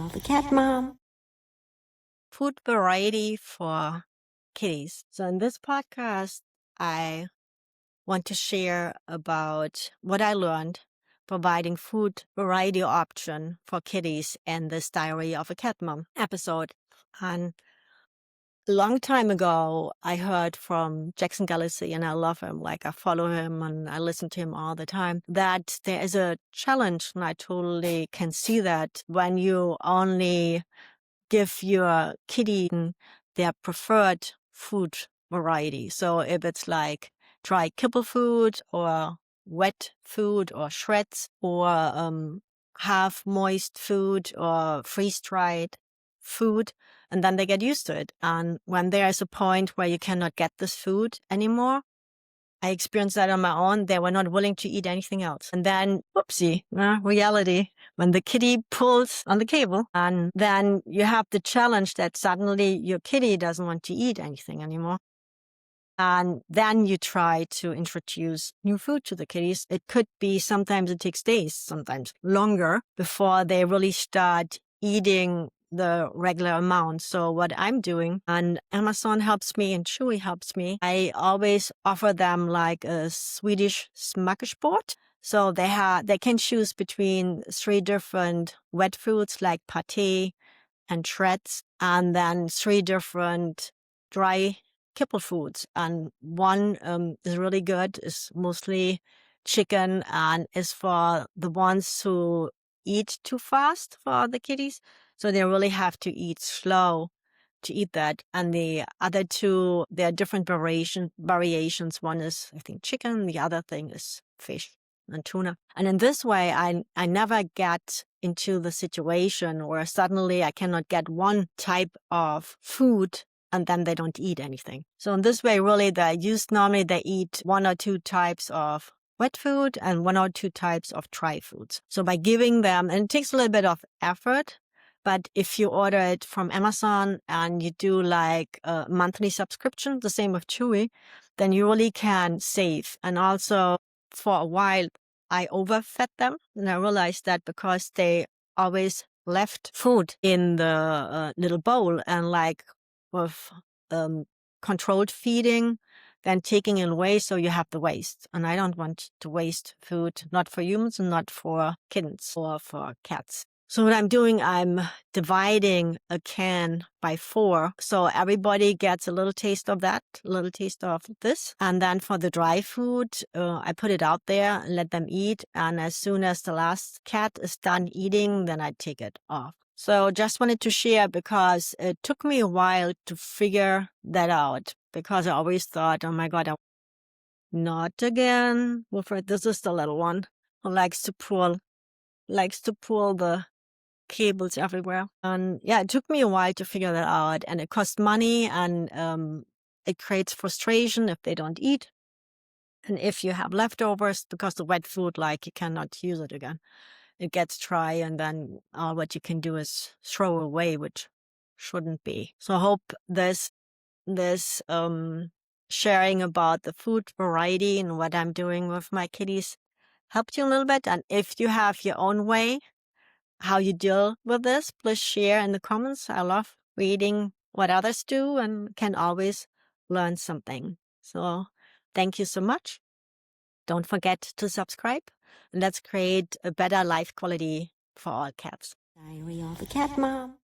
of the Cat Mom. Food variety for kitties. So in this podcast, I want to share about what I learned providing food variety option for kitties in this Diary of a Cat Mom episode. And a long time ago, I heard from Jackson Galaxy, and I love him. Like, I follow him and I listen to him all the time, that there is a challenge, and I totally can see that when you only give your kitty their preferred food variety. So if it's like dry kibble food or wet food or shreds or half moist food or freeze-dried food, and then they get used to it. And when there is a point where you cannot get this food anymore, I experienced that on my own. They were not willing to eat anything else. And then, whoopsie, reality, when the kitty pulls on the cable, and then you have the challenge that suddenly your kitty doesn't want to eat anything anymore. And then you try to introduce new food to the kitties. It could be, sometimes it takes days, sometimes longer, before they really start eating the regular amount. So what I'm doing, and Amazon helps me and Chewy helps me, I always offer them like a Swedish smörgåsbord. So they can choose between 3 different wet foods like pate and shreds, and then 3 different dry kibble foods. And one is really good, is mostly chicken, and is for the ones who eat too fast for the kitties. So they really have to eat slow to eat that. And the other 2, there are different variations. One is, I think, chicken. The other thing is fish and tuna. And in this way, I never get into the situation where suddenly I cannot get one type of food and then they don't eat anything. So in this way, really, normally they eat 1 or 2 types of wet food and 1 or 2 types of dry foods. So by giving them, and it takes a little bit of effort, but if you order it from Amazon and you do like a monthly subscription, the same with Chewy, then you really can save. And also, for a while, I overfed them, and I realized that because they always left food in the little bowl, and like with controlled feeding, then taking it away, so you have the waste. And I don't want to waste food, not for humans and not for kittens or for cats. So what I'm doing, I'm dividing a can by 4. So everybody gets a little taste of that, a little taste of this. And then for the dry food, I put it out there and let them eat. And as soon as the last cat is done eating, then I take it off. So just wanted to share, because it took me a while to figure that out, because I always thought, oh my God, not again. Wilfred, this is the little one who likes to pull the cables everywhere. And yeah, it took me a while to figure that out, and it costs money, and it creates frustration if they don't eat. And if you have leftovers, because the wet food, like, you cannot use it again. It gets dry, and then what you can do is throw away, which shouldn't be. So I hope this sharing about the food variety and what I'm doing with my kitties helped you a little bit. And if you have your own way how you deal with this, please share in the comments. I love reading what others do and can always learn something. So thank you so much. Don't forget to subscribe, and let's create a better life quality for all cats. Diary of a Cat Mom.